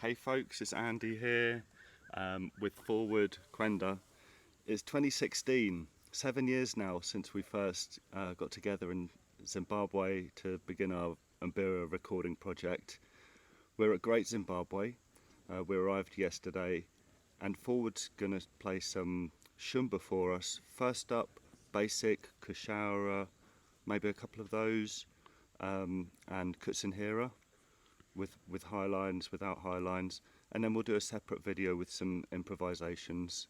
Hey folks, it's Andy here with Forward Kwenda. It's 2016, 7 years now since we first got together in Zimbabwe to begin our Mbira recording project. We're at Great Zimbabwe. We arrived yesterday and Forward's going to play some Shumba for us. First up, basic, Kushaura, maybe a couple of those, and Kutsinhira. With high lines, without high lines, and then we'll do a separate video with some improvisations.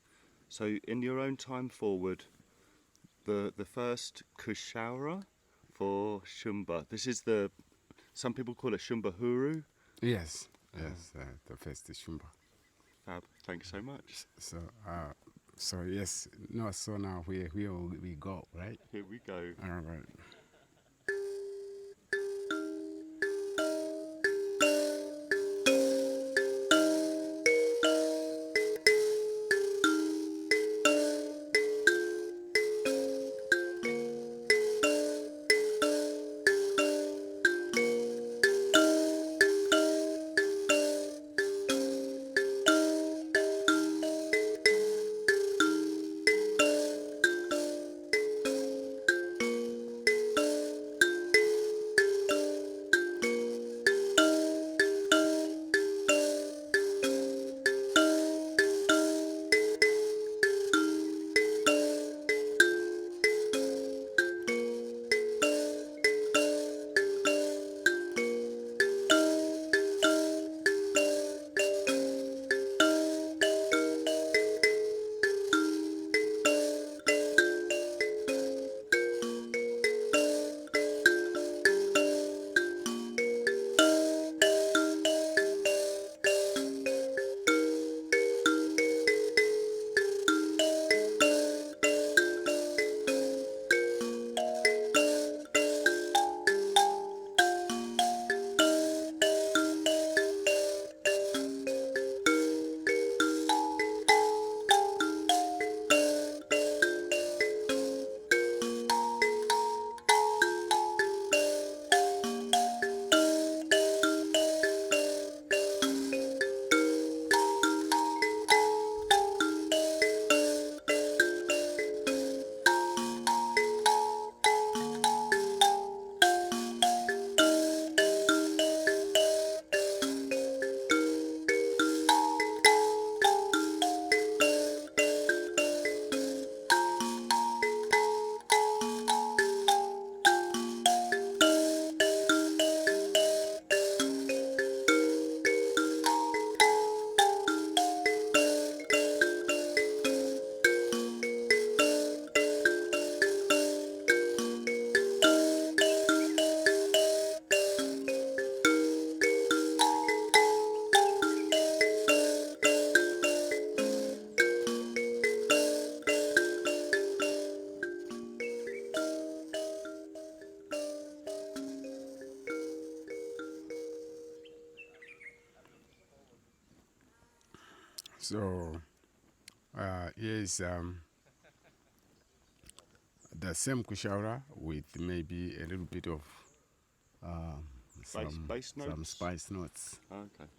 So in your own time, Forward, the first Kushaura for Shumba. This is some people call it Shumba Huru. Yes, the first is Shumba. Fab, thank you so much. So yes, no, so now here we go, right? Here we go. All right. So here's the same Kushaura with maybe a little bit of Bass notes? some spice notes. Okay.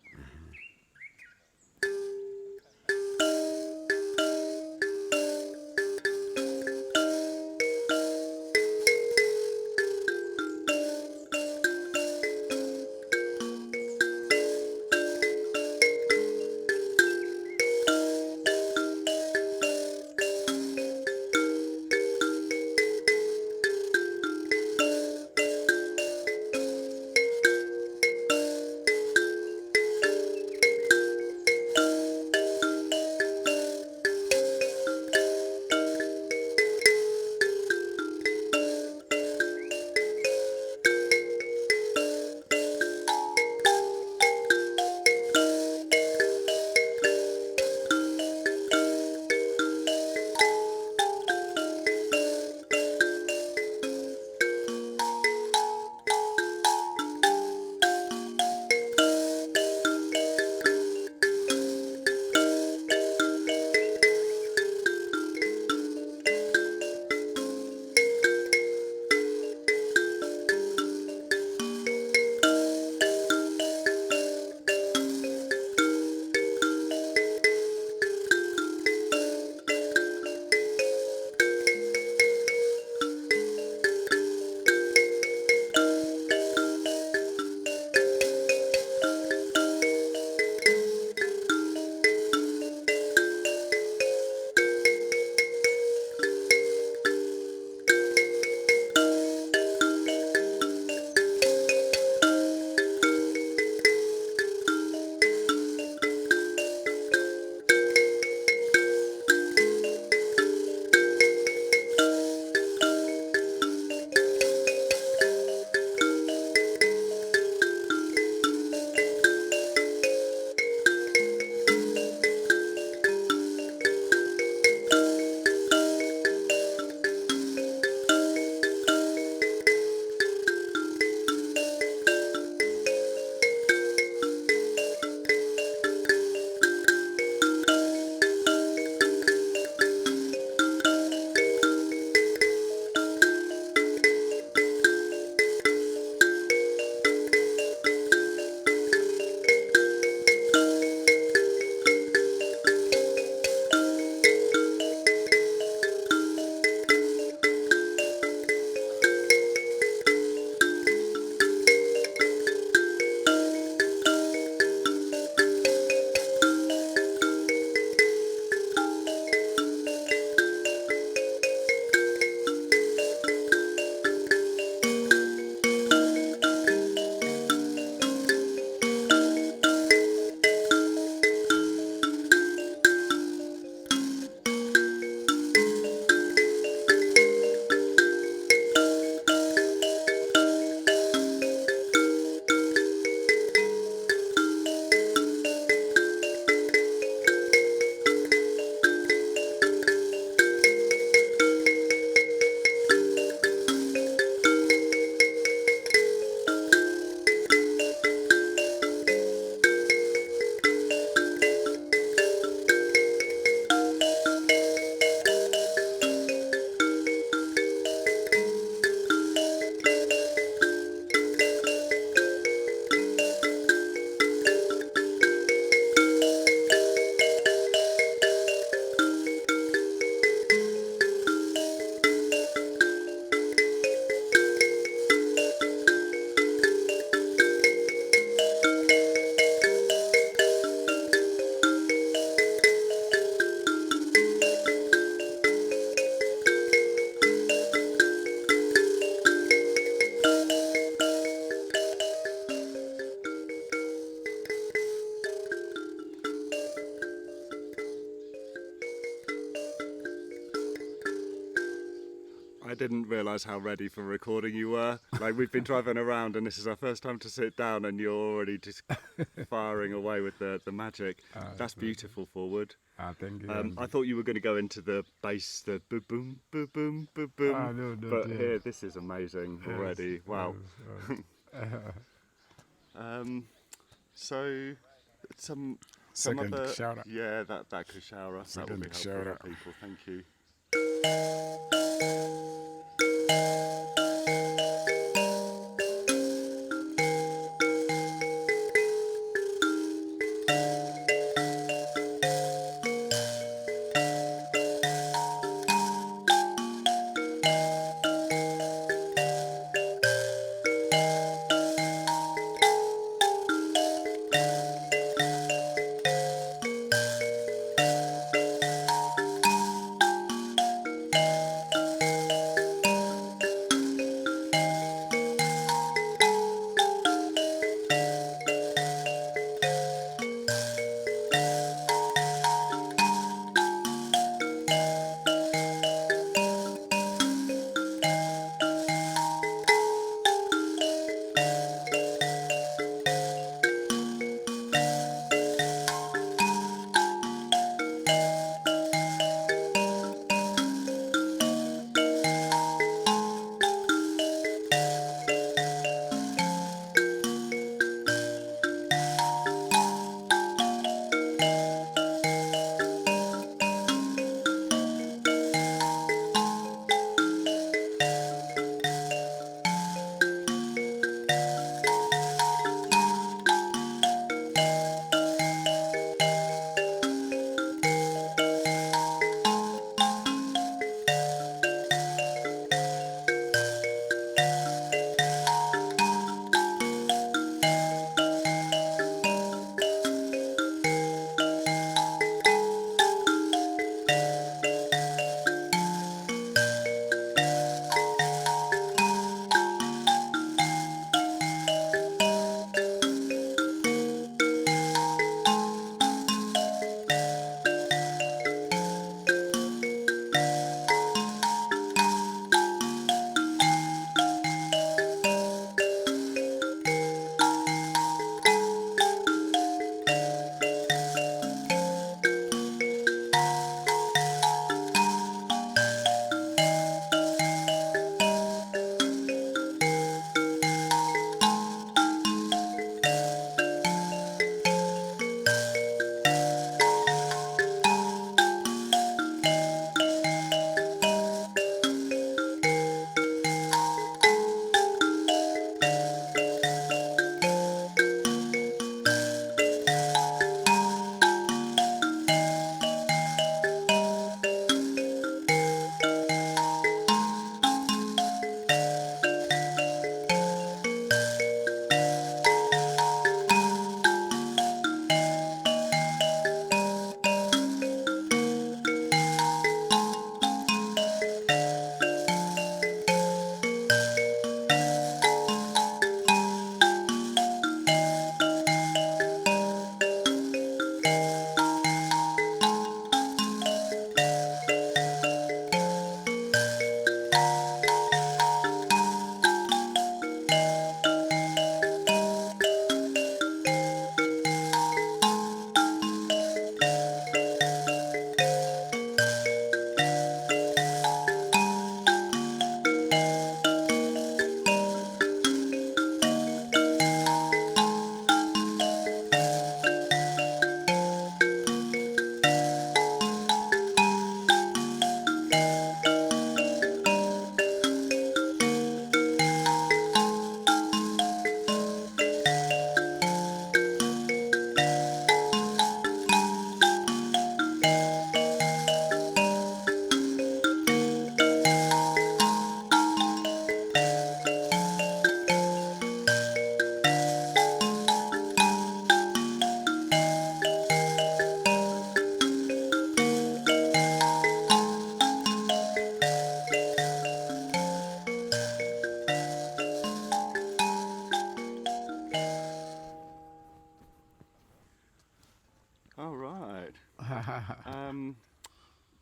I didn't realise how ready for recording you were. Like, we've been driving around and this is our first time to sit down and you're already just firing away with the magic. That's beautiful, Forward. Thank you. I thought you were going to go into the bass, the boom, boom, boom, boom, boom, boom. No, But yeah. here, this is amazing already. Wow. So, some Second other... shout out. Yeah, that Kushaura. That will be helpful shout for out. people. Thank you.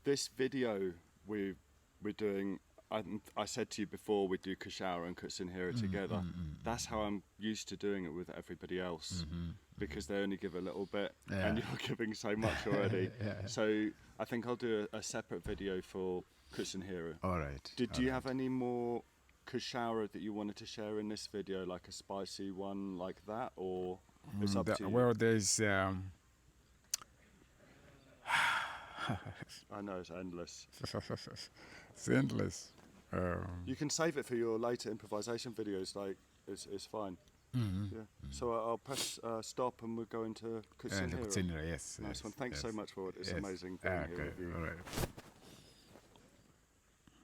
This video we're doing, I said to you before we do Kushaura and Kutsinhira together. That's how I'm used to doing it with everybody else, because they only give a little bit, and you're giving so much already. So I think I'll do a separate video for Kutsinhira. All right. Do you have any more Kushaura that you wanted to share in this video, like a spicy one like that, or it's up to you? Well, there's. I know it's endless. It's endless. You can save it for your later improvisation videos. Like it's fine. Yeah. So I'll press stop and we'll go into Kutsinhira. Yes. Nice one. Thanks so much for it. It's amazing being here with you. All right.